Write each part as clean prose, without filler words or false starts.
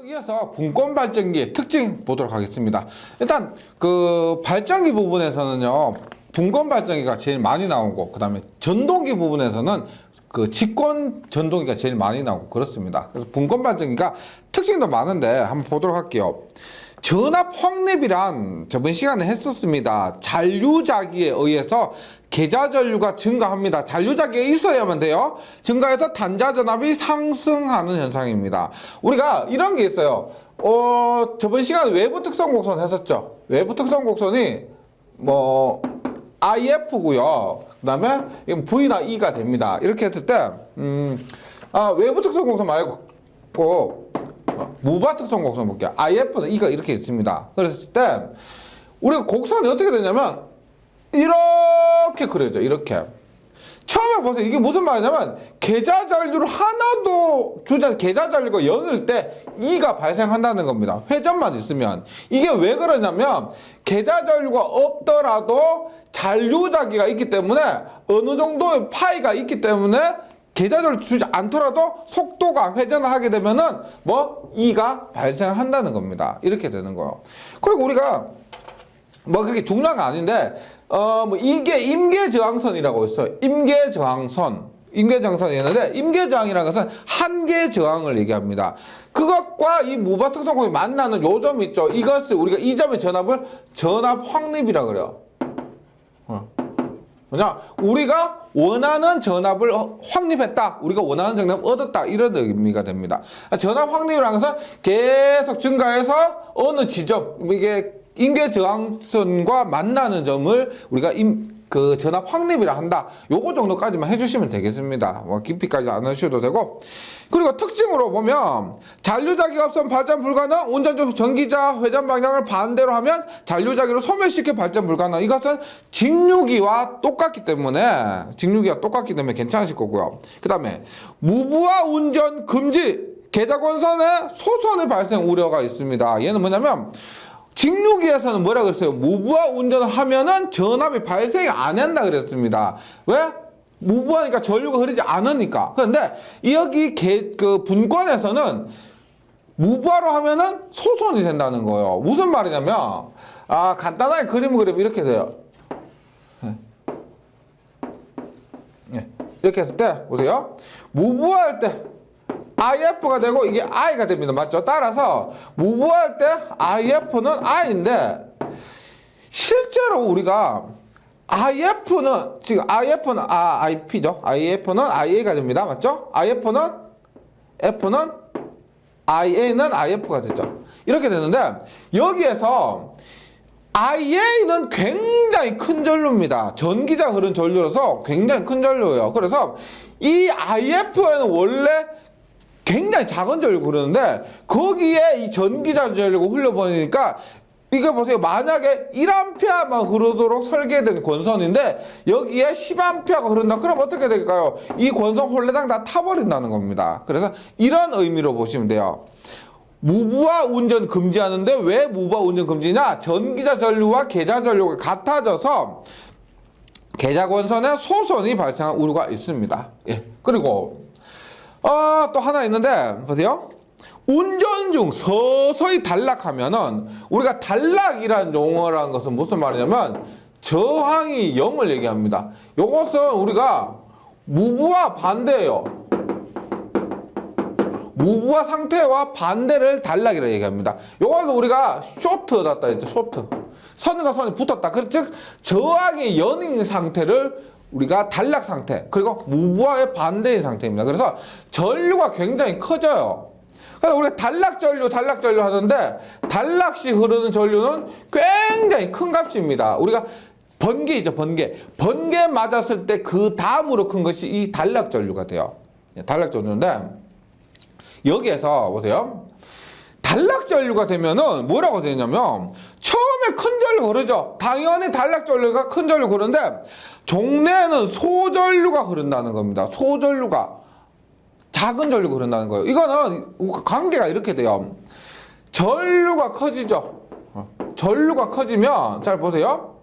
이어서 분권 발전기의 특징 보도록 하겠습니다. 일단 그 발전기 부분에서는요, 분권 발전기가 제일 많이 나오고, 그 다음에 전동기 부분에서는 그 직권 전동기가 제일 많이 나오고 그렇습니다. 그래서 분권 발전기가 특징도 많은데 한번 보도록 할게요. 전압 확립이란 저번 시간에 했었습니다. 잔류자기에 의해서 계좌전류가 증가합니다. 잔류자기가 있어야만 돼요. 증가해서 단자전압이 상승하는 현상입니다. 우리가 이런 게 있어요. 저번 시간에 외부 특성 곡선 했었죠. 외부 특성 곡선이 뭐 IF고요. 그 다음에 V나 E가 됩니다. 이렇게 했을 때 외부 특성 곡선 말고 무바 특성 곡선 볼게요. IF는 E가 이렇게 있습니다. 그랬을 때 우리가 곡선이 어떻게 되냐면 이렇게 그려져. 이렇게. 처음에 보세요. 이게 무슨 말이냐면 계좌전류를 하나도 주지 않은 계좌전류가 0일 때 E가 발생한다는 겁니다. 회전만 있으면. 이게 왜 그러냐면 계좌전류가 없더라도 잔류자기가 있기 때문에 어느 정도의 파이가 있기 때문에 계좌전류 주지 않더라도 속도가 회전을 하게 되면은 뭐 E가 발생한다는 겁니다. 이렇게 되는 거예요. 그리고 우리가 뭐 그렇게 중요한 건 아닌데 뭐 이게 임계저항선이라고 있어요. 임계저항선이 있는데 임계저항이라는 것은 한계 저항을 얘기합니다. 그것과 이 무바 특성공이 만나는 요 점 있죠. 이것을 우리가 이 점의 전압을 전압 확립이라 그래요. 뭐냐? 우리가 원하는 전압을 확립했다. 우리가 원하는 전압을 얻었다. 이런 의미가 됩니다. 전압 확립이라는 것은 계속 증가해서 어느 지점, 이게 임계저항선과 만나는 점을 우리가 그 전압 확립이라 한다. 요거 정도까지만 해주시면 되겠습니다. 뭐 깊이까지 안 하셔도 되고. 그리고 특징으로 보면 잔류자기가 없으면 발전 불가능. 운전 중 전기자 회전 방향을 반대로 하면 잔류자기로 소멸시켜 발전 불가능. 이것은 직류기와 똑같기 때문에 괜찮으실 거고요. 그 다음에 무부하 운전 금지. 계좌권선에 소선의 발생 우려가 있습니다. 얘는 뭐냐면 직류기에서는 뭐라 그랬어요? 무부하 운전을 하면은 전압이 발생이 안 한다 그랬습니다. 왜? 무부하니까 전류가 흐르지 않으니까. 그런데 여기 그 분권에서는 무부하로 하면은 소선이 된다는 거예요. 무슨 말이냐면 간단하게 그림을 그리면 이렇게 돼요. 이렇게 했을 때 보세요. 무부할 때 IF가 되고 이게 I가 됩니다. 맞죠? 따라서 무부할 때 IF는 I인데 실제로 우리가 IF는 지금 IF는 IP죠. IF는 IA가 됩니다. 맞죠? F는 IA는 IF가 되죠. 이렇게 되는데 여기에서 IA는 굉장히 큰 전류입니다. 전기자 흐른 전류로서 굉장히 큰 전류예요. 그래서 이 IF에는 원래 굉장히 작은 전류가 흐르는데 거기에 이 전기자 전류가 흘려버리니까 이거 보세요. 만약에 1A만 흐르도록 설계된 권선인데 여기에 10A가 흐른다. 그럼 어떻게 될까요? 이 권선 홀레당 다 타버린다는 겁니다. 그래서 이런 의미로 보시면 돼요. 무부하 운전 금지하는데 왜 무부하 운전 금지냐? 전기자 전류와 계좌 전류가 같아져서 계좌 권선에 소선이 발생할 우려가 있습니다. 예. 그리고 또 하나 있는데 보세요. 운전 중 서서히 단락하면은 우리가 단락이라는 용어라는 것은 무슨 말이냐면 저항이 0을 얘기합니다. 이것은 우리가 무부하 반대예요. 무부하 상태와 반대를 단락이라고 얘기합니다. 이것은 우리가 쇼트였다 했죠. 쇼트. 선과 선이 붙었다. 즉 저항이 0인 상태를 우리가 단락 상태, 그리고 무부하의 반대인 상태입니다. 그래서 전류가 굉장히 커져요. 그래서 우리가 단락 전류 하는데 단락시 흐르는 전류는 굉장히 큰 값입니다. 우리가 번개이죠, 번개. 번개 맞았을 때 그 다음으로 큰 것이 이 단락 전류가 돼요. 단락 전류인데 여기에서 보세요. 단락 전류가 되면은 뭐라고 되냐면 처음에 큰 전류가 흐르죠. 당연히 단락 전류가 큰 전류가 흐르는데 종래에는 소전류가 흐른다는 겁니다. 소전류가 작은 전류가 흐른다는 거예요. 이거는 관계가 이렇게 돼요. 전류가 커지죠. 전류가 커지면 잘 보세요.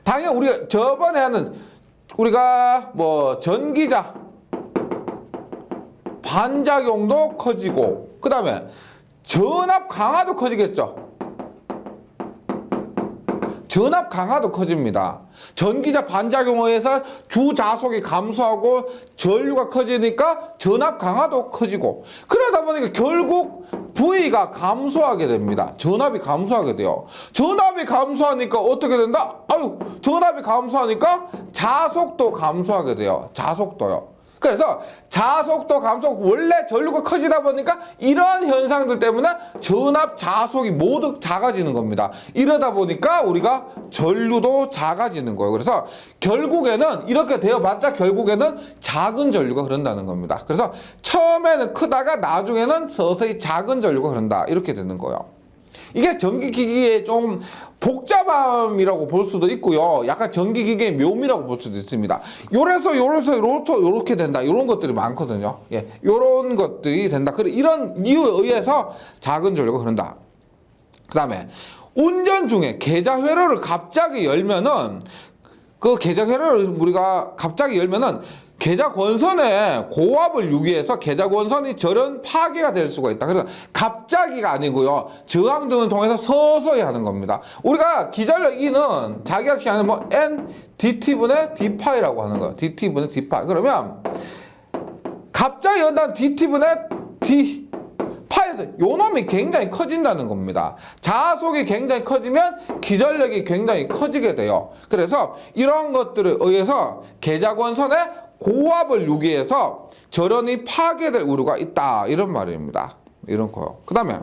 당연히 우리가 저번에 하는 우리가 뭐 전기자 반작용도 커지고 그 다음에 전압 강화도 커지겠죠. 전압 강화도 커집니다. 전기자 반작용에 의해서 주자속이 감소하고 전류가 커지니까 전압 강화도 커지고, 그러다 보니까 결국 V가 감소하게 됩니다. 전압이 감소하게 돼요. 전압이 감소하니까 어떻게 된다? 전압이 감소하니까 자속도 감소하게 돼요. 자속도요. 그래서 자속도 감소, 원래 전류가 커지다 보니까 이러한 현상들 때문에 전압, 자속이 모두 작아지는 겁니다. 이러다 보니까 우리가 전류도 작아지는 거예요. 그래서 결국에는 이렇게 되어봤자 결국에는 작은 전류가 흐른다는 겁니다. 그래서 처음에는 크다가 나중에는 서서히 작은 전류가 흐른다, 이렇게 되는 거예요. 이게 전기기기의 좀 복잡함이라고 볼 수도 있고요. 약간 전기기기의 묘미라고 볼 수도 있습니다. 요렇게 된다. 이런 것들이 많거든요. 예, 요런 것들이 된다. 그래, 이런 이유에 의해서 작은 전류가 흐른다. 그 다음에 운전 중에 계좌 회로를 갑자기 열면은, 그 계좌 회로를 우리가 갑자기 열면은 계좌 권선에 고압을 유기해서 계좌 권선이 절연 파괴가 될 수가 있다. 그래서 갑자기가 아니고요. 저항 등을 통해서 서서히 하는 겁니다. 우리가 기전력 E는 자기학 시간에 뭐 N dt분의 d파이라고 하는 거예요. dt분의 d파이. 그러면 갑자기 연단 dt분의 d 파에서 요 놈이 굉장히 커진다는 겁니다. 자속이 굉장히 커지면 기전력이 굉장히 커지게 돼요. 그래서 이런 것들에 의해서 계좌 권선에 고압을 유기해서 절연이 파괴될 우려가 있다, 이런 말입니다. 이런 거요. 그 다음에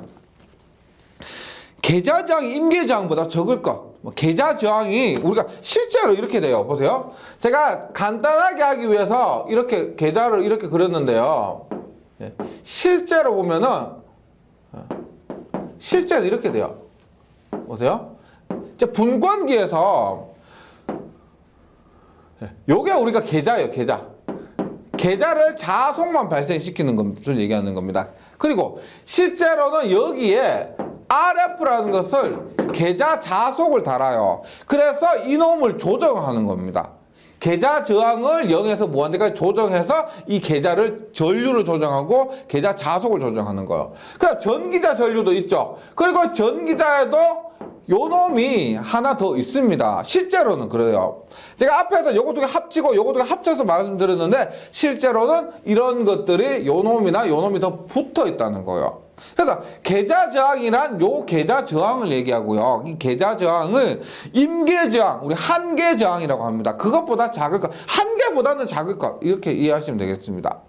계좌 저항이 임계 저항보다 적을 것. 계좌 저항이 우리가 실제로 이렇게 돼요. 보세요. 제가 간단하게 하기 위해서 이렇게 계좌를 이렇게 그렸는데요. 실제로 보면은 실제로 이렇게 돼요. 보세요. 이제 분권기에서 요게 우리가 계좌예요. 계좌를 자속만 발생시키는 것을 얘기하는 겁니다. 그리고 실제로는 여기에 RF라는 것을 계좌 자속을 달아요. 그래서 이놈을 조정하는 겁니다. 계좌 저항을 0에서 무한대까지 조정해서 이 계좌를 전류를 조정하고 계좌 자속을 조정하는 거예요. 그럼 전기자 전류도 있죠. 그리고 전기자에도 요놈이 하나 더 있습니다. 실제로는 그래요. 제가 앞에서 요거 두 개 합치고 요거 두 개 합쳐서 말씀드렸는데, 실제로는 이런 것들이 요놈이나 요놈이 더 붙어 있다는 거예요. 그래서 계좌 저항이란 요 계좌 저항을 얘기하고요. 이 계좌 저항을 임계 저항, 우리 한계 저항이라고 합니다. 그것보다 작을 것, 한계보다는 작을 것, 이렇게 이해하시면 되겠습니다.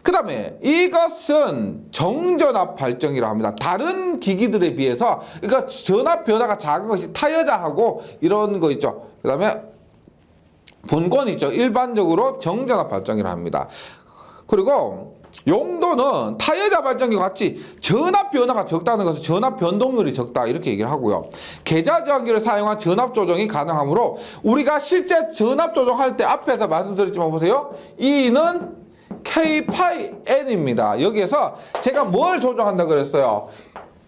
그 다음에 이것은 정전압 발전기라고 합니다. 다른 기기들에 비해서, 그러니까 전압 변화가 작은 것이 타여자하고 이런 거 있죠. 그 다음에 본권 있죠. 일반적으로 정전압 발전기라고 합니다. 그리고 용도는 타여자 발전기 같이 전압 변화가 적다는 것은 전압 변동률이 적다, 이렇게 얘기를 하고요. 계좌 저항기를 사용한 전압 조정이 가능하므로 우리가 실제 전압 조정할 때 앞에서 말씀드렸지만 보세요. E는 K-파이-N입니다. 여기에서 제가 뭘 조정한다 그랬어요?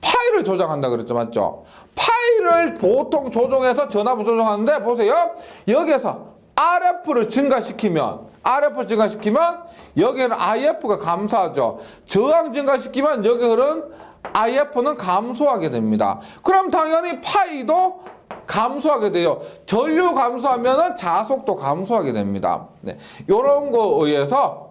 파이를 조정한다 그랬죠. 맞죠? 파이를 보통 조정해서 전압을 조정하는데, 보세요. 여기에서 RF를 증가시키면 여기에는 IF가 감소하죠. 저항 증가시키면 여기는 IF는 감소하게 됩니다. 그럼 당연히 파이도 감소하게 돼요. 전류 감소하면 자속도 감소하게 됩니다. 네, 이런 거에 의해서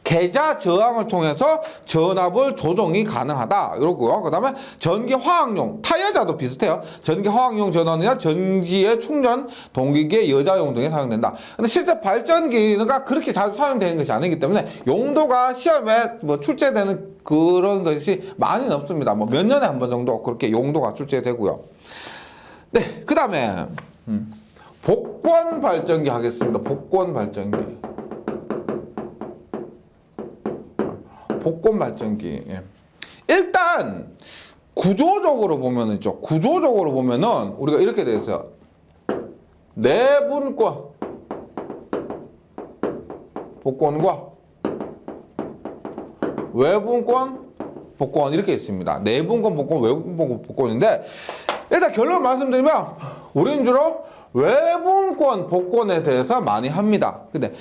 계좌 저항을 통해서 전압을 조정이 가능하다, 이러고요. 그 다음에 전기 화학용, 타여자도 비슷해요. 전기 화학용 전원이나 전기의 충전 동기기의 여자용 등에 사용된다. 근데 실제 발전기가 그렇게 자주 사용되는 것이 아니기 때문에 용도가 시험에 뭐 출제되는 그런 것이 많이는 없습니다. 뭐 몇 년에 한 번 정도 그렇게 용도가 출제되고요. 네, 그 다음에 복권 발전기 하겠습니다. 복권 발전기. 복권 발전기. 예. 일단 구조적으로 보면은 있죠. 구조적으로 보면은 우리가 이렇게 돼 있어요. 내분권 복권과 외분권 복권, 이렇게 있습니다. 내분권 복권, 외분권 복권인데, 일단 결론 말씀드리면 우리는 주로 외분권 복권에 대해서 많이 합니다. 근데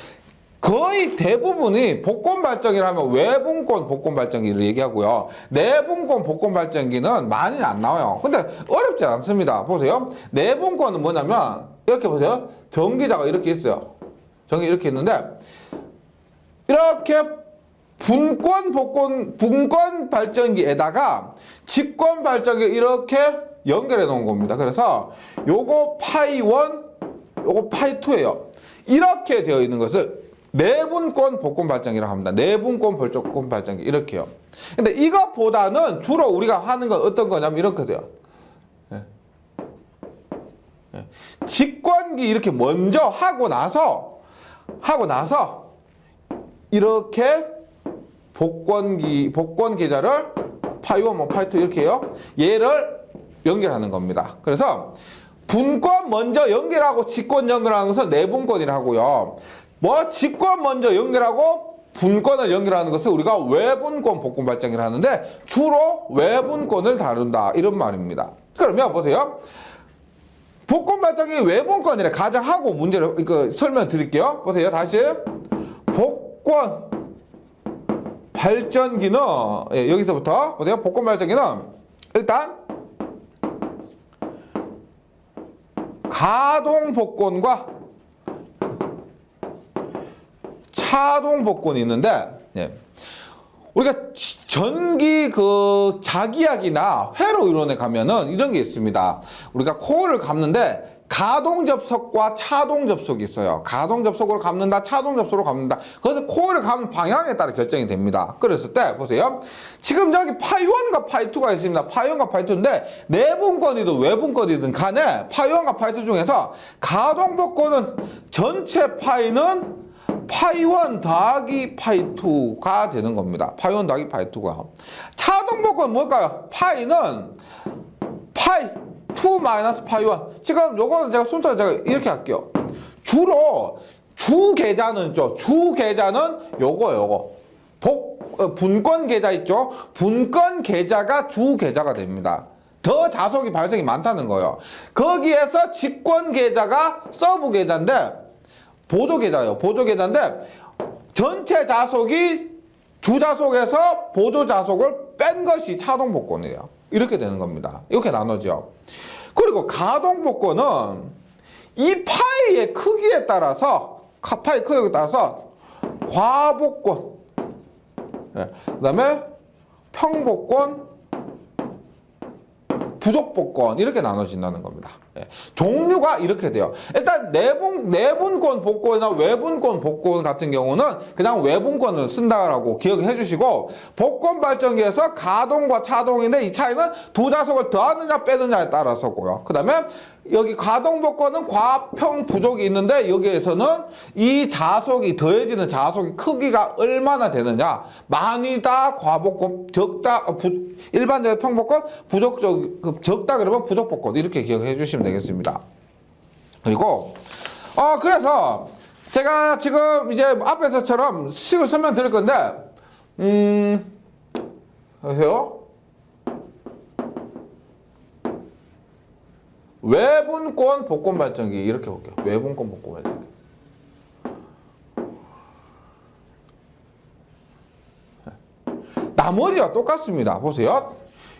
거의 대부분이 복권 발전기라면 외분권 복권 발전기를 얘기하고요. 내분권 복권 발전기는 많이 안 나와요. 근데 어렵지 않습니다. 보세요. 내분권은 뭐냐면 이렇게 보세요. 전기자가 이렇게 있어요. 전기 이렇게 있는데 이렇게 분권 발전기에다가 직권 발전기 이렇게 연결해 놓은 겁니다. 그래서 요거 파이 1, 요거 파이 2예요. 이렇게 되어 있는 것을 내분권 복권 발전기라고 합니다. 내분권 복권 발전기 이렇게요. 근데 이것보다는 주로 우리가 하는 건 어떤 거냐면 이렇게 돼요. 직권기 이렇게 먼저 하고 나서 이렇게 복권 계좌를 파이 1, 파이 2 이렇게 해요. 얘를 연결하는 겁니다. 그래서 분권 먼저 연결하고 직권 연결하는 것을 내분권이라 하고요. 직권 먼저 연결하고 분권을 연결하는 것을 우리가 외분권 복권 발전기를 하는데 주로 외분권을 다룬다 이런 말입니다. 그러면 보세요. 복권 발전기 외분권이래 가정하고 문제를 설명드릴게요. 보세요. 다시 복권 발전기는 여기서부터 보세요. 복권 발전기는 일단 가동 복권과 차동 복권이 있는데 우리가 전기 자기약이나 회로 이론에 가면은 이런 게 있습니다. 우리가 코어를 감는데 가동 접속과 차동 접속이 있어요. 가동 접속으로 감는다, 차동 접속으로 감는다. 그래서 코어를 감는 방향에 따라 결정이 됩니다. 그랬을 때 보세요. 지금 여기 파이 1과 파이 2가 있습니다. 파이 1과 파이 2인데 내분권이든 외분권이든 간에 파이 1과 파이 2 중에서 가동 복권은 전체 파이는 파이 1 더하기 파이 2가 되는 겁니다. 파이 1 더하기 파이 2가. 차동 복권은 뭘까요? 파이는 파이 2 마이너스 파이 1. 지금 요거는 제가 순서를 제가 이렇게 할게요. 주로 주 계좌는 요거. 분권 계좌 있죠? 분권 계좌가 주 계좌가 됩니다. 더 자석이 발생이 많다는 거예요. 거기에서 직권 계좌가 서브 계좌인데 보조 계좌예요. 보조 계좌인데 전체 자석이 주 자석에서 보조 자석을 뺀 것이 차동 복권이에요. 이렇게 되는 겁니다. 이렇게 나눠져. 그리고 가동 복권은 이 파이의 크기에 따라서 과복권, 그다음에 평복권, 부족복권 이렇게 나눠진다는 겁니다. 종류가 이렇게 돼요. 일단 내분권 복권이나 외분권 복권 같은 경우는 그냥 외분권을 쓴다라고 기억해 주시고 복권 발전기에서 가동과 차동인데 이 차이는 두 자석을 더하느냐 빼느냐에 따라서고요. 그 다음에 여기 가동 복권은 과평 부족이 있는데 여기에서는 이 자석이 더해지는 자석의 크기가 얼마나 되느냐 많이다 과복권 적다 일반적인 평복권 적다 그러면 부족복권 이렇게 기억해 주시면 되겠습니다. 그리고 그래서 제가 지금 이제 앞에서처럼 식을 설명드릴 건데 보세요. 외분권 복권 발전기 이렇게 볼게요. 외분권 복권 발전기. 나머지와 똑같습니다. 보세요.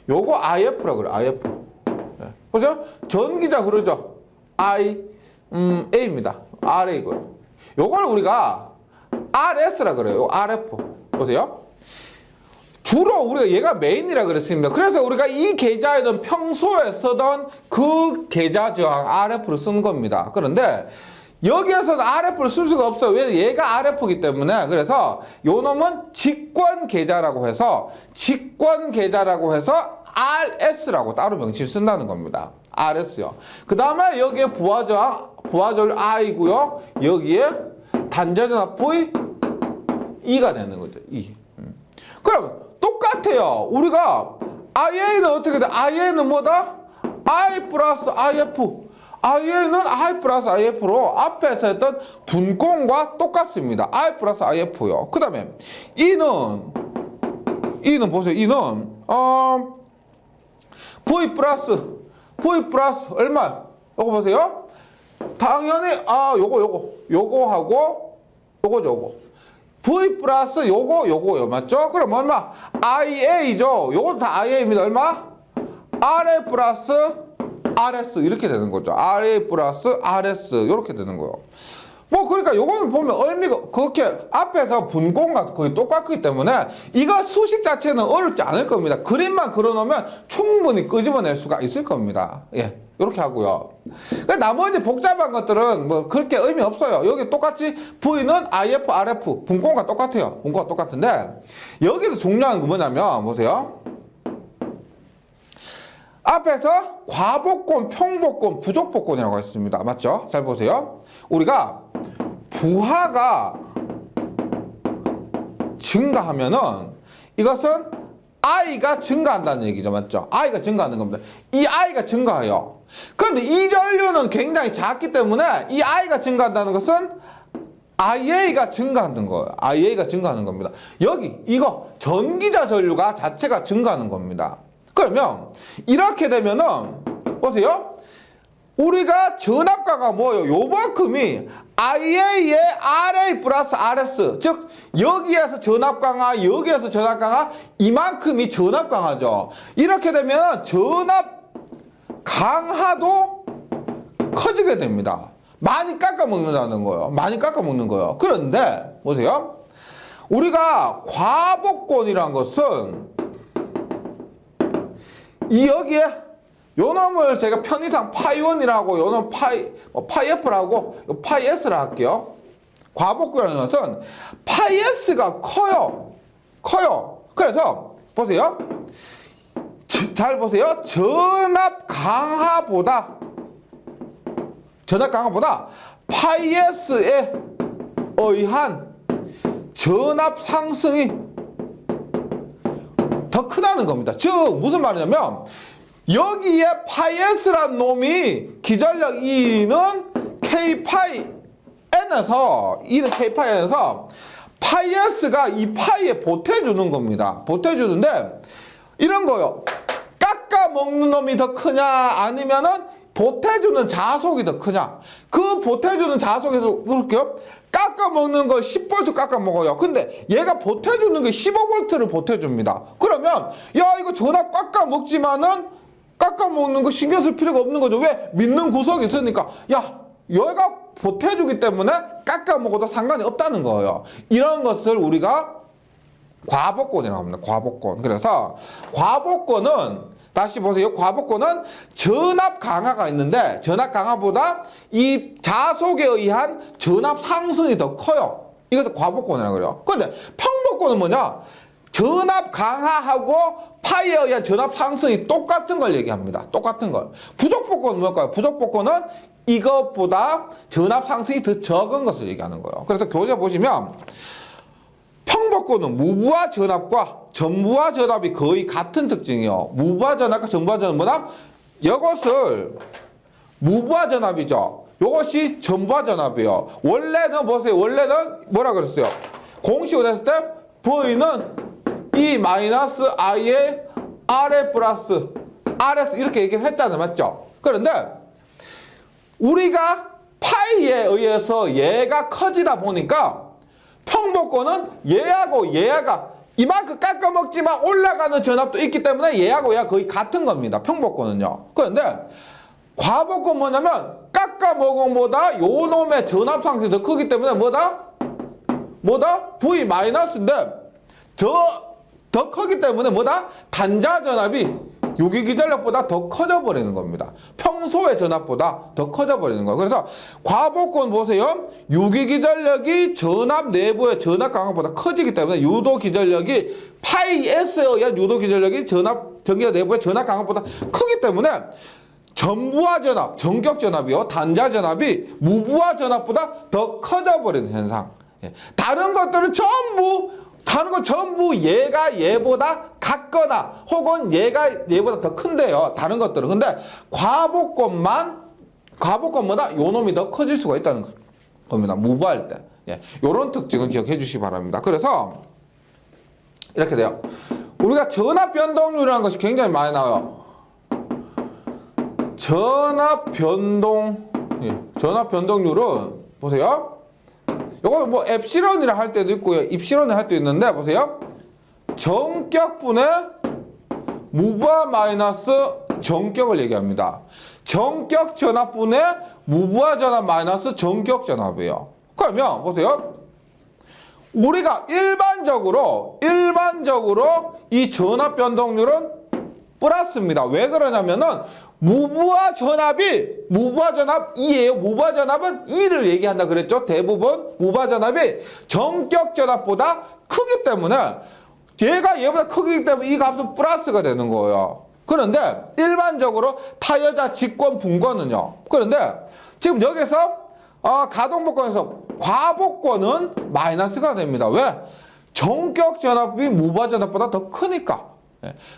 요거 IF라 그래요. IF. 보세요. 전기자 그러죠. A입니다. RA고요. 요걸 우리가 RS라 그래요. RF. 보세요. 주로 우리가 얘가 메인이라 그랬습니다. 그래서 우리가 이 계좌에는 평소에 쓰던 그 계좌 저항 RF를 쓴 겁니다. 그런데 여기에서는 RF를 쓸 수가 없어요. 왜? 얘가 RF이기 때문에. 그래서 요 놈은 직권 계좌라고 해서 RS라고 따로 명칭을 쓴다는 겁니다. RS요. 그 다음에 여기에 부하절 I고요. 여기에 단자전압 V E가 되는 거죠. E. 그럼 똑같아요. 우리가 IA는 어떻게 돼? IA는 뭐다? I 플러스 IF. IA는 I 플러스 IF로 앞에서 했던 분권과 똑같습니다. I 플러스 IF요. 그 다음에 E는 보세요. E는 V 플러스 얼마? 요거 보세요. 당연히 요거하고 요거죠, 요거. V 플러스 요거요. 맞죠? 그럼 얼마? IA죠. 요것도 다 IA입니다. 얼마? RA 플러스 RS 이렇게 되는 거죠. RA 플러스 RS 이렇게 되는 거예요. 뭐 그러니까 요거는 보면 의미가 그렇게 앞에서 분공과 거의 똑같기 때문에 이거 수식 자체는 어렵지 않을 겁니다. 그림만 그려놓으면 충분히 끄집어낼 수가 있을 겁니다. 예, 이렇게 하고요. 그러니까 나머지 복잡한 것들은 뭐 그렇게 의미 없어요. 여기 똑같이 V는 IF, RF 분공과 똑같아요. 분공과 똑같은데 여기서 중요한 거 뭐냐면 보세요. 앞에서 과복권, 평복권, 부족복권이라고 했습니다. 맞죠? 잘 보세요. 우리가 부하가 증가하면은 이것은 I가 증가한다는 얘기죠. 맞죠? I가 증가하는 겁니다. 이 I가 증가해요. 그런데 이 전류는 굉장히 작기 때문에 이 I가 증가한다는 것은 IA가 증가하는 거예요. IA가 증가하는 겁니다. 여기 이거 전기자 전류가 자체가 증가하는 겁니다. 그러면 이렇게 되면은 보세요. 우리가 전압가가 뭐예요? 요만큼이 IA의 RA 플러스 RS 즉 여기에서 전압 강하 여기에서 전압 강하 이만큼이 전압 강하죠. 이렇게 되면 전압 강하도 커지게 됩니다. 많이 깎아 먹는다는 거예요. 많이 깎아 먹는 거예요. 그런데 보세요. 우리가 과복권이란 것은 이 여기에 요 놈을 제가 편의상 파이1이라고 요 놈 파이F라고 요 파이S라 할게요. 과복권이라는 것은 파이S가 커요. 그래서 보세요. 잘 보세요. 전압 강하보다 파이S에 의한 전압 상승이 더 크다는 겁니다. 즉 무슨 말이냐면 여기에 파이S라는 놈이 기전력 E는 K파이 N에서 파이S가 이 파이에 보태주는 겁니다. 보태주는데 이런 거요. 깎아 먹는 놈이 더 크냐 아니면은 보태주는 자속이 더 크냐. 그 보태주는 자속에서 볼게요. 깎아 먹는 거 10V 깎아 먹어요. 근데 얘가 보태주는 게 15V를 보태줍니다. 그러면 야 이거 전압 깎아 먹지만은 깎아 먹는 거 신경 쓸 필요가 없는 거죠. 왜? 믿는 구석이 있으니까 야 얘가 보태주기 때문에 깎아 먹어도 상관이 없다는 거예요. 이런 것을 우리가 과복권이라고 합니다. 과복권. 그래서 과복권은 다시 보세요. 과복권은 전압 강하가 있는데 전압 강하보다 이 자속에 의한 전압 상승이 더 커요. 이것도 과복권이라고 그래요. 그런데 평복권은 뭐냐? 전압 강하하고 파이에 의한 전압 상승이 똑같은 걸 얘기합니다. 똑같은 걸. 부족복권은 뭘까요? 부족복권은 이것보다 전압 상승이 더 적은 것을 얘기하는 거예요. 그래서 교재 보시면 평복권은 무부하 전압과 전부하 전압이 거의 같은 특징이에요. 무부하 전압과 전부하 전압은 뭐다? 이것을 무부하 전압이죠. 이것이 전부하 전압이에요. 원래는 보세요. 원래는 뭐라 그랬어요? 공식으로 했을 때 V는 E 마이너스 I의 RA 플러스 RS 이렇게 얘기를 했잖아요. 맞죠? 그런데 우리가 파이에 의해서 얘가 커지다 보니까 평복권은 얘가 이만큼 깎아먹지만 올라가는 전압도 있기 때문에 얘하고 얘가 거의 같은 겁니다. 평복권은요. 그런데 과복권 뭐냐면 깎아먹음보다 요 놈의 전압 상승이 더 크기 때문에 뭐다? V 마이너스인데 더 크기 때문에 뭐다? 단자 전압이 유기기전력보다 더 커져버리는 겁니다. 평소의 전압보다 더 커져버리는 거예요. 그래서 과복권 보세요. 유기기전력이 전압 내부의 전압 강하보다 커지기 때문에 유도기전력이 파이 S에 의한 유도기전력이 전기자 내부의 전압 강하보다 크기 때문에 전부하 전압, 전격 전압이요. 단자 전압이 무부하 전압보다 더 커져버리는 현상. 다른 것들은 전부 얘가 얘보다 같거나 혹은 얘가 얘보다 더 큰데요. 다른 것들은. 근데 과복권보다 요 놈이 더 커질 수가 있다는 겁니다. 무부할 때. 요런 특징을 기억해 주시기 바랍니다. 그래서 이렇게 돼요. 우리가 전압 변동률이라는 것이 굉장히 많이 나와요. 전압 변동률은 보세요. 요거 뭐 엡실론이라 할 때도 있고요. 입실론이라 할 때도 있는데 보세요. 정격분의 무부하 마이너스 정격을 얘기합니다. 정격 전압분의 무부하 전압 마이너스 정격 전압이에요. 그러면 보세요. 우리가 일반적으로 이 전압 변동률은 플러스입니다. 왜 그러냐면은 무부하 전압 2예요. 무부하 전압은 2를 얘기한다 그랬죠. 대부분 무부하 전압이 정격 전압보다 크기 때문에 얘보다 크기 때문에 이 값은 플러스가 되는 거예요. 그런데 일반적으로 타여자 직권 분권은요. 그런데 지금 여기서 가동복권에서 과복권은 마이너스가 됩니다. 왜? 정격 전압이 무부하 전압보다 더 크니까.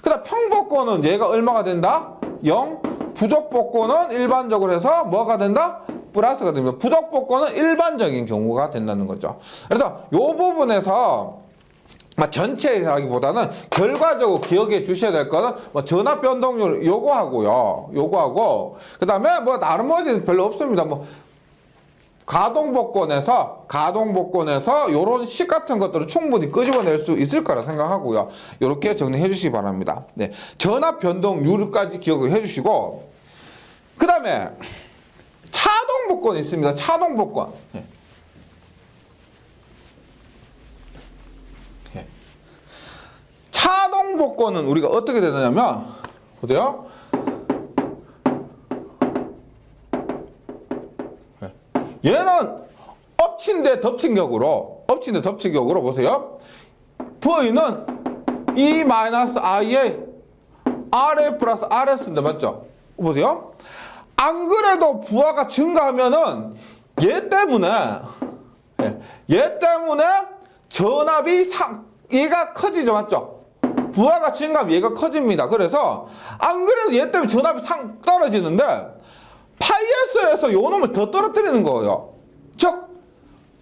그 다음 평복권은 얘가 얼마가 된다? 0. 부족복권은 일반적으로 해서 뭐가 된다? 플러스가 됩니다. 부족복권은 일반적인 경우가 된다는 거죠. 그래서 이 부분에서 전체라기보다는 결과적으로 기억해 주셔야 될 거는 뭐 전압 변동률 요거하고 그 다음에 뭐 나머지는 별로 없습니다. 뭐 가동복권에서 요런 식 같은 것들을 충분히 끄집어낼 수 있을 거라 생각하고요. 요렇게 정리해 주시기 바랍니다. 네. 전압 변동률까지 기억을 해 주시고 그 다음에 차동복권이 있습니다. 차동복권. 네. 차동복권은 우리가 어떻게 되느냐면 보세요. 얘는 엎친 데 덮친 격으로 보세요. V는 E-I의 RA 플러스 RS인데 맞죠? 보세요. 안 그래도 부하가 증가하면은 얘 때문에 전압이 얘가 커지죠 맞죠? 부하가 증가하면 얘가 커집니다. 그래서 안 그래도 얘 때문에 전압이 떨어지는데 파이에서에서 요 놈을 더 떨어뜨리는 거예요. 즉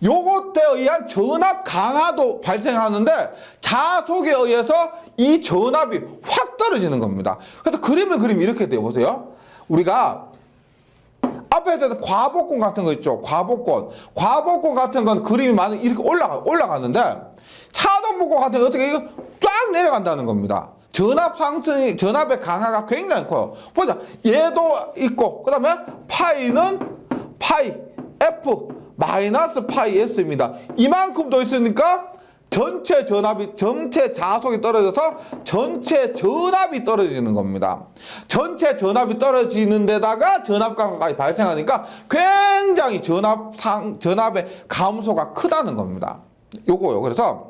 요것에 의한 전압 강화도 발생하는데 자속에 의해서 이 전압이 확 떨어지는 겁니다. 그래서 그림을 이렇게 돼요. 보세요. 우리가 앞에 있던 과복권 같은 거 있죠. 과복권 같은 건 그림이 많이 이렇게 올라가는데 차동복권 같은 거 어떻게 이거 쫙 내려간다는 겁니다. 전압의 강화가 굉장히 커요. 보자. 얘도 있고, 그 다음에 파이는 파이 F 마이너스 파이 S입니다. 이만큼도 있으니까 전체 자속이 떨어져서 전체 전압이 떨어지는 겁니다. 전체 전압이 떨어지는 데다가 전압 강화까지 발생하니까 굉장히 전압의 감소가 크다는 겁니다. 요거요. 그래서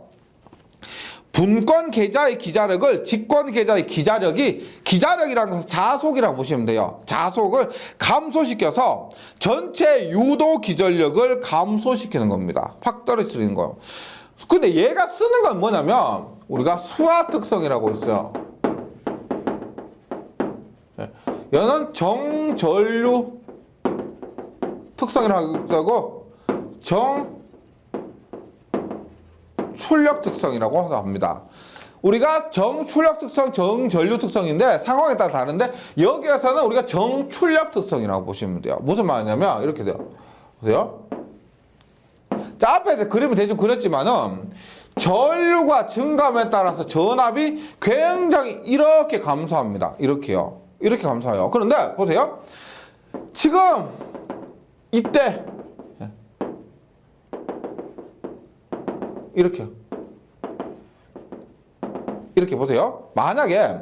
분권 계좌의 기자력을 직권 계좌의 기자력이라는 것은 자속이라고 보시면 돼요. 자속을 감소시켜서 전체 유도 기전력을 감소시키는 겁니다. 확 떨어뜨리는 거예요. 근데 얘가 쓰는 건 뭐냐면 우리가 수하 특성이라고 있어요. 얘는 정전류 특성이라고 하고 출력 특성이라고 합니다. 우리가 정출력 특성, 정전류 특성인데 상황에 따라 다른데 여기에서는 우리가 정출력 특성이라고 보시면 돼요. 무슨 말이냐면 이렇게 돼요. 보세요. 자, 앞에 이제 그림을 대충 그렸지만은 전류가 증감에 따라서 전압이 굉장히 이렇게 감소합니다. 이렇게요. 이렇게 감소해요. 그런데 보세요. 지금 이때 이렇게 보세요. 만약에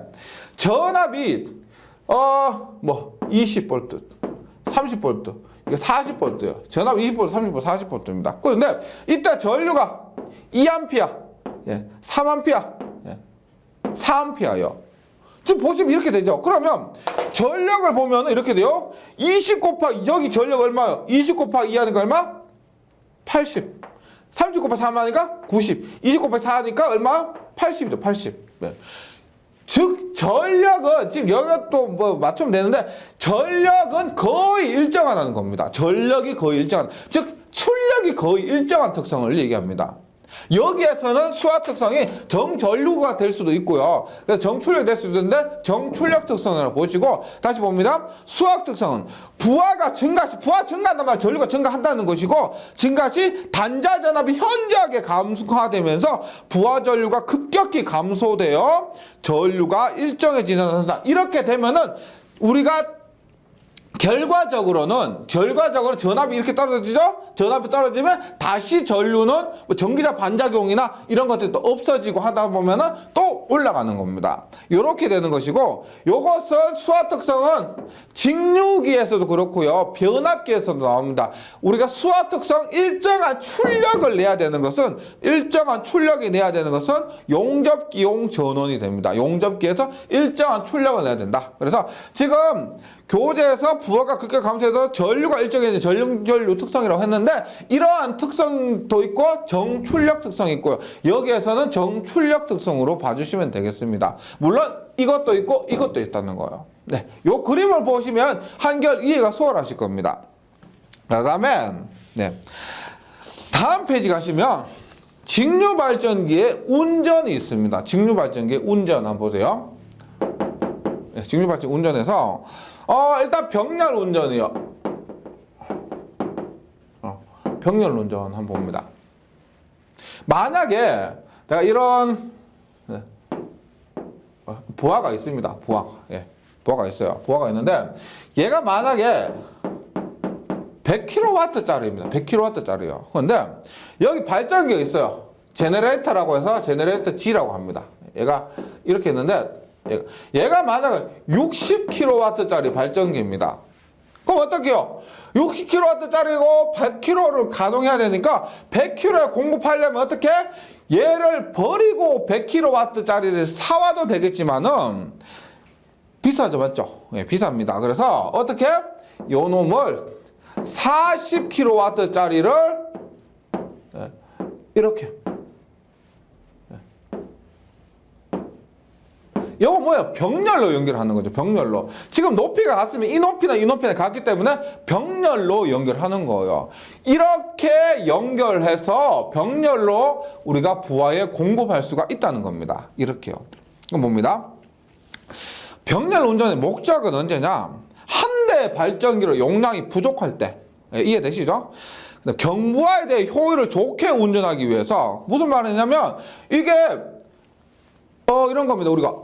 전압이 20V, 30V, 이게 40V예요. 전압 20V, 30V, 40V입니다. 그런데 이때 전류가 2A, 3A, 4A예요. 지금 보시면 이렇게 되죠. 그러면 전력을 보면 이렇게 돼요. 20 곱하기 여기 전력 얼마요? 20 곱하기 2 하니까 얼마? 80. 30 곱하기 3 하니까 90. 20 곱하기 4 하니까 얼마? 80이죠. 80. 네. 즉 전력은 지금 여기가 또 뭐 맞추면 되는데 전력은 거의 일정하다는 겁니다. 전력이 거의 일정한, 즉 출력이 거의 일정한 특성을 얘기합니다. 여기에서는 수화 특성이 정전류가 될 수도 있고요. 그래서 정출력 될 수도 있는데 정출력 특성이라고 보시고, 다시 봅니다. 수화 특성은 부하가 증가시, 부하 증가한단 말은 전류가 증가한다는 것이고, 증가시 단자 전압이 현저하게 감소되면서 부하 전류가 급격히 감소되어 전류가 일정에 진행한다. 이렇게 되면은 우리가 결과적으로는 전압이 이렇게 떨어지죠? 전압이 떨어지면 다시 전류는 뭐 전기자 반작용이나 이런 것들이 또 없어지고 하다 보면은 또 올라가는 겁니다. 이렇게 되는 것이고, 요것은 수화 특성은 직류기에서도 그렇고요, 변압기에서도 나옵니다. 우리가 수화 특성 일정한 출력을 내야 되는 것은, 일정한 출력이 내야 되는 것은 용접기용 전원이 됩니다. 용접기에서 일정한 출력을 내야 된다. 그래서 지금 교재에서 부하가 급격히 감소해서 전류가 일정해진 전류 특성이라고 했는데, 이러한 특성도 있고 정출력 특성이 있고요. 여기에서는 정출력 특성으로 봐주시면 되겠습니다. 물론 이것도 있고 이것도 있다는 거예요. 네, 요 그림을 보시면 한결 이해가 수월하실 겁니다. 그 다음에 다음 페이지 가시면 직류발전기의 운전이 있습니다. 직류발전기의 운전 한번 보세요. 네, 직류발전 운전에서 일단 병렬 운전이요. 병렬 운전 한번 봅니다. 만약에 내가 이런 부하가 있습니다. 부하가 있어요. 부하가 있는데 얘가 만약에 100kW짜리입니다. 100kW짜리요. 그런데 여기 발전기가 있어요. 제너레이터라고 해서 제너레이터 G라고 합니다. 얘가 이렇게 있는데 얘가 만약에 60kW짜리 발전기입니다. 그럼 어떡해요? 60kW짜리고 100kW를 가동해야 되니까 100kW에 공급하려면 어떻게? 얘를 버리고 100kW짜리를 사와도 되겠지만은 비싸죠, 맞죠? 예, 비쌉니다. 그래서 어떻게? 요 놈을 40kW짜리를 이렇게, 이거 뭐예요? 병렬로 연결하는 거죠. 병렬로. 지금 높이가 같으면 이 높이나 이 높이나 같기 때문에 병렬로 연결하는 거예요. 이렇게 연결해서 병렬로 우리가 부하에 공급할 수가 있다는 겁니다. 이렇게요. 이건 뭡니다? 병렬 운전의 목적은 언제냐? 한 대 발전기로 용량이 부족할 때. 이해되시죠? 경부하에 대해 효율을 좋게 운전하기 위해서 무슨 말이냐면 이게 이런 겁니다. 우리가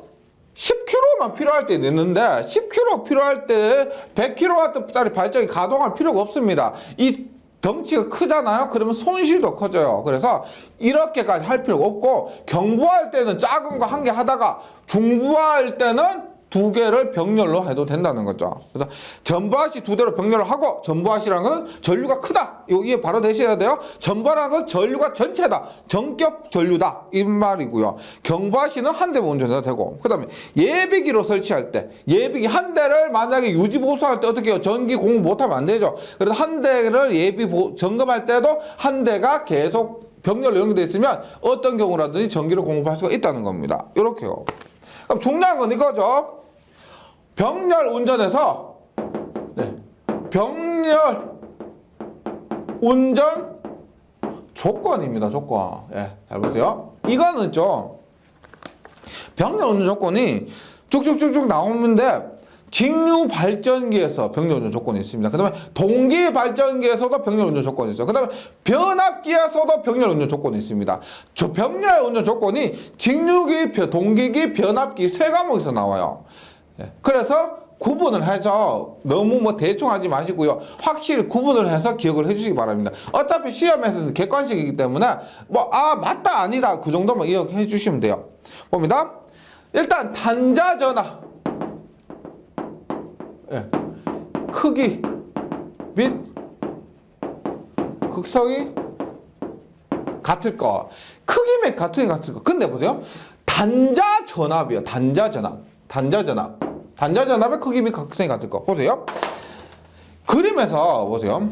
10kg만 필요할 때 있는데 10kg 필요할 때 100kW짜리 발전기 가동할 필요가 없습니다. 이 덩치가 크잖아요. 그러면 손실도 커져요. 그래서 이렇게까지 할 필요가 없고, 경부할 때는 작은 거 한 개 하다가 중부할 때는 두 개를 병렬로 해도 된다는 거죠. 그래서 전부하시 두 대로 병렬을 하고, 전부하시라는 건 전류가 크다. 이거 이해 바로 되셔야 돼요. 전부라는 건 전류가 전체다. 전격 전류다. 이 말이고요. 경부하시는 한 대만 운전해도 되고, 그 다음에 예비기로 설치할 때, 예비기 한 대를 만약에 유지보수할 때 어떻게 해요? 전기 공급 못하면 안 되죠. 그래서 한 대를 점검할 때도 한 대가 계속 병렬로 연결되어 있으면 어떤 경우라든지 전기를 공급할 수가 있다는 겁니다. 이렇게요. 그럼 중요한 건 이거죠. 병렬 운전에서 병렬 운전 조건입니다. 조건. 잘 보세요. 이거는 좀 병렬 운전 조건이 쭉쭉쭉쭉 나오는데, 직류 발전기에서 병렬 운전 조건이 있습니다. 그 다음에 동기 발전기에서도 병렬 운전 조건이 있어요. 그 다음에 변압기에서도 병렬 운전 조건이 있습니다. 저 병렬 운전 조건이 직류기, 동기기, 변압기 세 과목에서 나와요. 그래서 구분을 해서 너무 뭐 대충 하지 마시고요. 확실히 구분을 해서 기억을 해주시기 바랍니다. 어차피 시험에서는 객관식이기 때문에 맞다 아니다 그 정도만 기억해 주시면 돼요. 봅니다. 일단 단자 전압, 크기 및 극성이 같을 거. 크기 및 같은 거. 근데 보세요. 단자 전압이요. 단자 전압의 크기 및 극성이 같을 거. 보세요. 그림에서 보세요.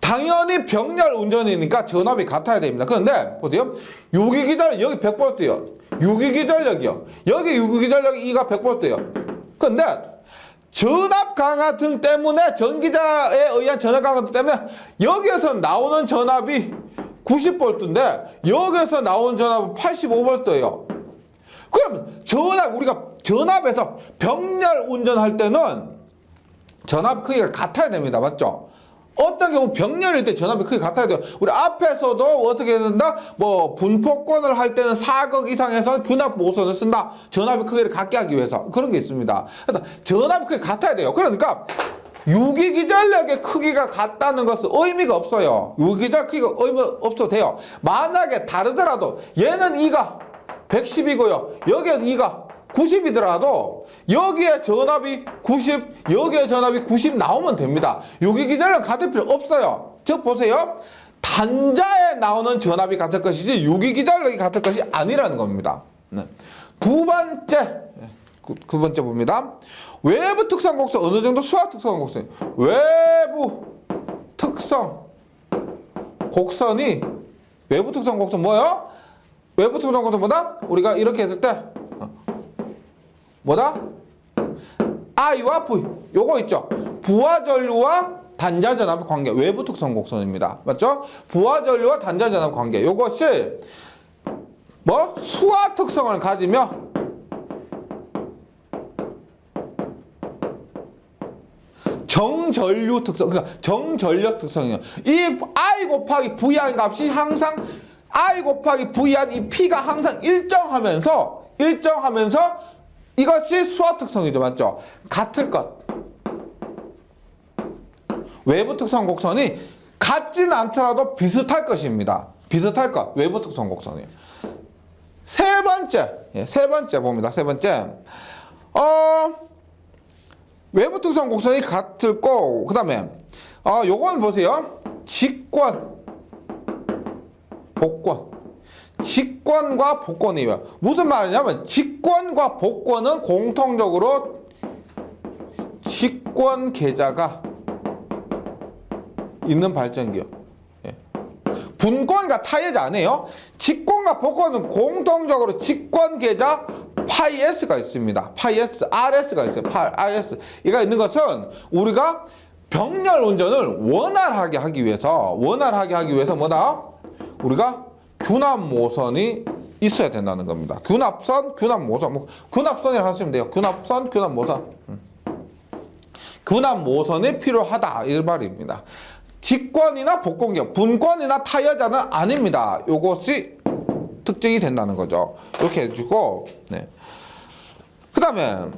당연히 병렬 운전이니까 전압이 같아야 됩니다. 그런데 보세요. 유기기전력 여기 100V요. 유기기전력이요. 여기 유기기전력이 E가 100V요. 그런데 전압 강화 등 때문에, 전기자에 의한 전압 강화 등 때문에 여기에서 나오는 전압이 90V인데 여기서 나온 전압은 85V예요. 그러면 우리가 전압에서 병렬 운전할 때는 전압 크기가 같아야 됩니다. 맞죠? 어떤 경우 병렬일 때 전압이 크게 같아야 돼요. 우리 앞에서도 어떻게 된다? 뭐 분포권을 할 때는 4극 이상에서 균합 모선을 쓴다. 전압의 크기를 같게 하기 위해서 그런 게 있습니다. 그래서 전압이 크게 같아야 돼요. 그러니까 유기기전력의 크기가 같다는 것은 의미가 없어요. 유기기전력 크기가 의미 없어도 돼요. 만약에 다르더라도 얘는 2가 110이고요. 여기에 2가 90이더라도 여기에 전압이 90, 여기에 전압이 90 나오면 됩니다. 유기기전력 같을 필요 없어요. 즉 보세요. 단자에 나오는 전압이 같을 것이지 유기기전력이 같을 것이 아니라는 겁니다. 네. 두 번째, 두 번째 봅니다. 외부 특성 곡선 어느 정도 수학 특성 곡선. 외부 특성 곡선이 외부 특성 곡선 뭐예요? 외부 특성 곡선 뭐다? 우리가 이렇게 했을 때 뭐다? I와 V 요거 있죠. 부하 전류와 단자 전압의 관계 외부 특성 곡선입니다. 맞죠? 부하 전류와 단자 전압 관계 요것이 뭐 수하 특성을 가지며 정전류 특성, 그러니까 정전력 특성이에요. 이 I 곱하기 V한 값이 항상 I 곱하기 V한 이 P가 항상 일정하면서 이것이 수하 특성이죠. 맞죠? 같을 것. 외부 특성 곡선이 같지는 않더라도 비슷할 것입니다. 비슷할 것. 외부 특성 곡선이. 세 번째 봅니다. 세 번째. 외부 특성 곡선이 같을 거. 그다음에 요건 보세요. 직권, 복권. 직권과 복권이에요. 무슨 말이냐면 직권과 복권은 공통적으로 직권 계좌가 있는 발전기요. 예. 분권과 타이어지 아니에요. 직권과 복권은 공통적으로 직권 계좌 파이 S가 있습니다. 파이 S, RS가 있어요. 파이 RS. 이가 있는 것은 우리가 병렬 운전을 원활하게 하기 위해서 뭐다? 우리가 균합 모선이 있어야 된다는 겁니다. 균합선, 균합 모선. 뭐 균합선이라고 하시면 돼요. 균합선, 균합 모선. 균합 모선이 필요하다 이 말입니다. 직권이나 복권기업, 분권이나 타이어자는 아닙니다. 요것이 특징이 된다는 거죠. 이렇게 해주고, 네. 그 다음에,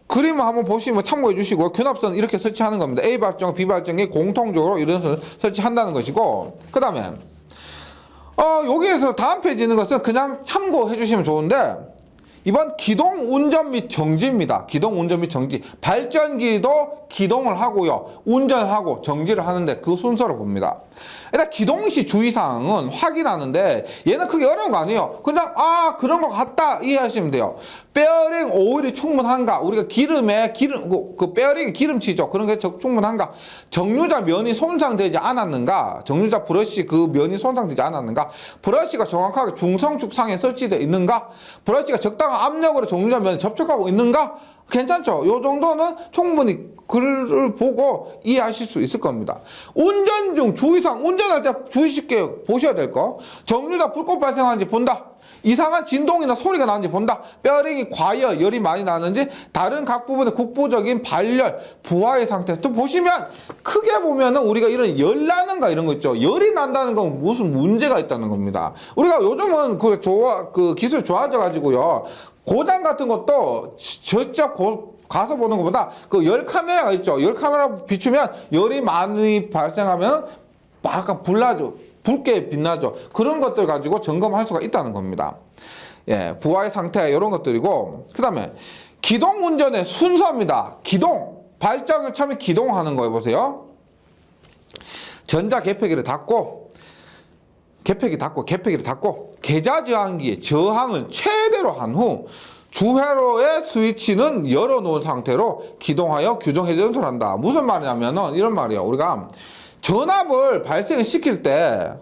그림을 한번 보시면 참고해 주시고, 균합선 이렇게 설치하는 겁니다. A 발정, B 발정이 공통적으로 이런 선을 설치한다는 것이고, 그 다음에, 여기에서 다음 페이지 있는 것은 그냥 참고해 주시면 좋은데, 이번 기동 운전 및 정지입니다. 기동 운전 및 정지. 발전기도 기동을 하고요. 운전하고 정지를 하는데 그 순서를 봅니다. 일단 기동 시 주의사항은 확인하는데 얘는 크게 어려운 거 아니에요. 그냥 그런 거 같다 이해하시면 돼요. 베어링 오일이 충분한가? 우리가 그 베어링에 기름치죠. 그런 게 충분한가? 정류자 면이 손상되지 않았는가? 정류자 브러쉬 그 면이 손상되지 않았는가? 브러쉬가 정확하게 중성축 상에 설치되어 있는가? 브러쉬가 적당한 압력으로 정류자 면에 접촉하고 있는가? 괜찮죠? 요 정도는 충분히 글을 보고 이해하실 수 있을 겁니다. 운전 중 주의사항, 운전할 때 주의 깊게 보셔야 될 거. 정류자 불꽃 발생하는지 본다. 이상한 진동이나 소리가 나는지 본다. 베어링이 과열, 열이 많이 나는지, 다른 각 부분의 국부적인 발열, 부하의 상태. 또 보시면 크게 보면은 우리가 이런 열 나는가 이런 거 있죠. 열이 난다는 건 무슨 문제가 있다는 겁니다. 우리가 요즘은 그 기술 좋아져 가지고요. 고장 같은 것도 직접 가서 보는 것보다 그 열 카메라가 있죠. 열 카메라 비추면 열이 많이 발생하면 약간 붉게 빛나죠. 그런 것들 가지고 점검할 수가 있다는 겁니다. 예, 부하의 상태 이런 것들이고, 그 다음에 기동 운전의 순서입니다. 기동, 발전을 처음에 기동하는 거 보세요. 전자 개폐기를 닫고 계좌 저항기의 저항을 최대로 한 후 주회로의 스위치는 열어놓은 상태로 기동하여 규정 회전을 한다. 무슨 말이냐면은 이런 말이에요. 우리가 전압을 발생시킬 때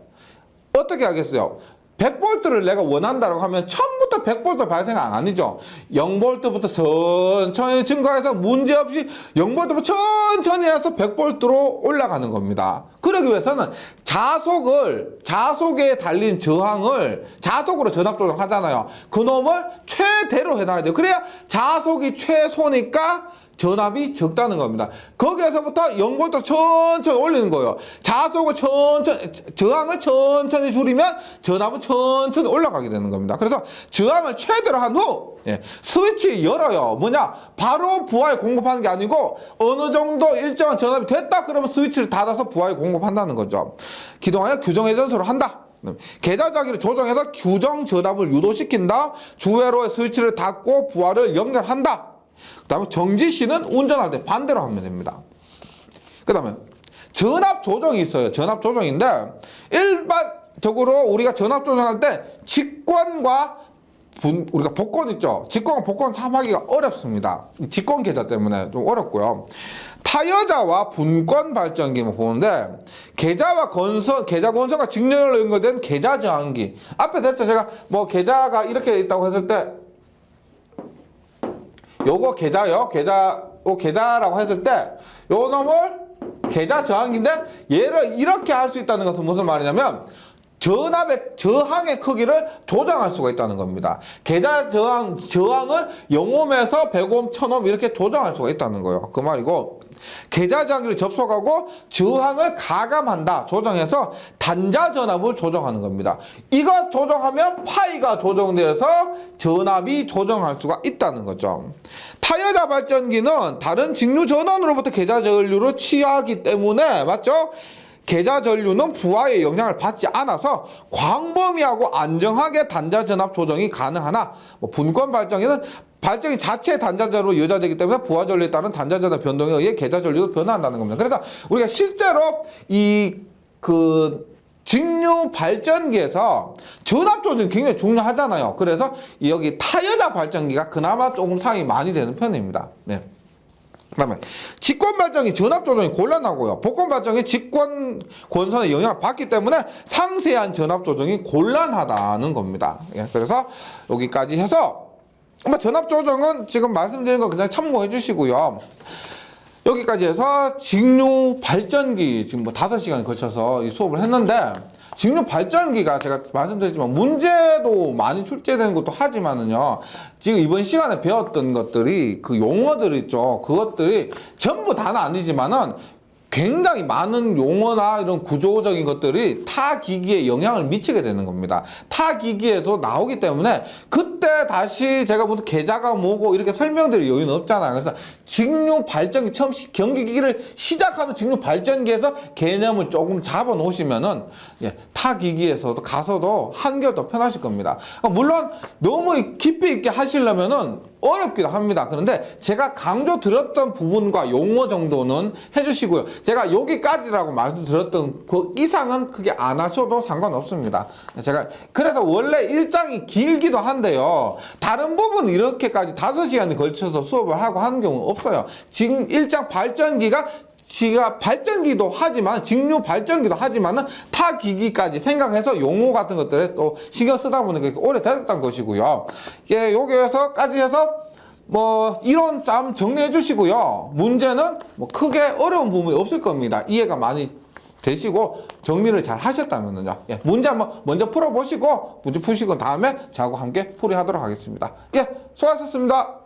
어떻게 하겠어요? 100V를 내가 원한다고 하면 처음부터 100V 발생은 아니죠. 0V부터 천천히 증가해서 문제없이 0V부터 천천히 해서 100V로 올라가는 겁니다. 그래 이러기 위해서는 자속에 달린 저항을 자속으로 전압 조정하잖아요. 그놈을 최대로 해놔야 돼요. 그래야 자속이 최소니까 전압이 적다는 겁니다. 거기에서부터 0V 천천히 올리는 거예요. 자속을 저항을 천천히 줄이면 전압은 천천히 올라가게 되는 겁니다. 그래서 저항을 최대로 한 후, 스위치 열어요. 뭐냐? 바로 부하에 공급하는 게 아니고, 어느 정도 일정한 전압이 됐다 그러면 스위치를 닫아서 부하에 공급한다는 거죠. 기동하여 규정회전소를 한다. 계좌자기를 조정해서 규정 전압을 유도시킨다. 주회로의 스위치를 닫고 부하를 연결한다. 그 다음에 정지시는 운전할 때 반대로 하면 됩니다. 그 다음에 전압 조정이 있어요. 전압 조정인데 일반적으로 우리가 전압 조정할 때 직권과 우리가 복권 있죠. 직권과 복권 탑하기가 어렵습니다. 직권 계좌 때문에 좀 어렵고요. 타여자와 분권 발전기만 보는데 계좌와 계좌 건선과 직렬로 연결된 계좌 저항기. 앞에 됐죠. 제가 뭐 계좌가 이렇게 있다고 했을 때 요거 계좌요. 계좌라고 했을 때 요 놈을 계좌 저항기인데 얘를 이렇게 할 수 있다는 것은 무슨 말이냐면 저항의 크기를 조정할 수가 있다는 겁니다. 계좌 저항을 0옴에서 100옴, 1000옴 이렇게 조정할 수가 있다는 거예요. 그 말이고, 계좌 저항기를 접속하고 저항을 가감한다. 조정해서 단자 전압을 조정하는 겁니다. 이거 조정하면 파이가 조정되어서 전압이 조정할 수가 있다는 거죠. 타여자 발전기는 다른 직류 전원으로부터 계좌 전류를 취하기 때문에, 맞죠? 계좌 전류는 부하의 영향을 받지 않아서 광범위하고 안정하게 단자 전압 조정이 가능하나, 분권 발전기는 발전기 자체 단자전으로 여자되기 때문에 부하 전류에 따른 단자전압 변동에 의해 계좌 전류도 변화한다는 겁니다. 그래서 우리가 실제로 직류 발전기에서 전압 조정이 굉장히 중요하잖아요. 그래서 여기 타여자 발전기가 그나마 조금 사용이 많이 되는 편입니다. 네. 그다음에 직권 발전기 전압 조정이 곤란하고요. 복권 발전기 직권 권선의 영향을 받기 때문에 상세한 전압 조정이 곤란하다는 겁니다. 그래서 여기까지 해서 전압 조정은 지금 말씀드린 거 그냥 참고해 주시고요. 여기까지 해서 직류 발전기 지금 5시간에 걸쳐서 이 수업을 했는데, 직류 발전기가 제가 말씀드렸지만 문제도 많이 출제되는 것도 하지만은요, 지금 이번 시간에 배웠던 것들이 그 용어들 있죠. 그것들이 전부 다는 아니지만은 굉장히 많은 용어나 이런 구조적인 것들이 타 기기에 영향을 미치게 되는 겁니다. 타 기기에서 나오기 때문에 그때 다시 제가 무슨 계좌가 뭐고 이렇게 설명드릴 여유는 없잖아요. 그래서 직류 발전기 처음 경기기기를 시작하는 직류 발전기에서 개념을 조금 잡아 놓으시면은 타 기기에서도 가서도 한결 더 편하실 겁니다. 물론 너무 깊이 있게 하시려면은 어렵기도 합니다. 그런데 제가 강조 드렸던 부분과 용어 정도는 해주시고요. 제가 여기까지라고 말씀드렸던 그 이상은 크게 안 하셔도 상관없습니다. 제가 그래서 원래 일장이 길기도 한데요. 다른 부분 이렇게까지 5시간에 걸쳐서 수업을 하고 하는 경우는 없어요. 지금 일장 발전기가 발전기도 하지만 직류 발전기도 하지만은 타 기기까지 생각해서 용어 같은 것들에 또 신경 쓰다 보니까 오래 됐던 것이고요. 여기에서까지 해서 이론 좀 정리해 주시고요. 문제는 크게 어려운 부분이 없을 겁니다. 이해가 많이 되시고 정리를 잘 하셨다면요. 문제 한번 먼저 풀어보시고 문제 푸시고 다음에 저하고 함께 풀이하도록 하겠습니다. 수고하셨습니다.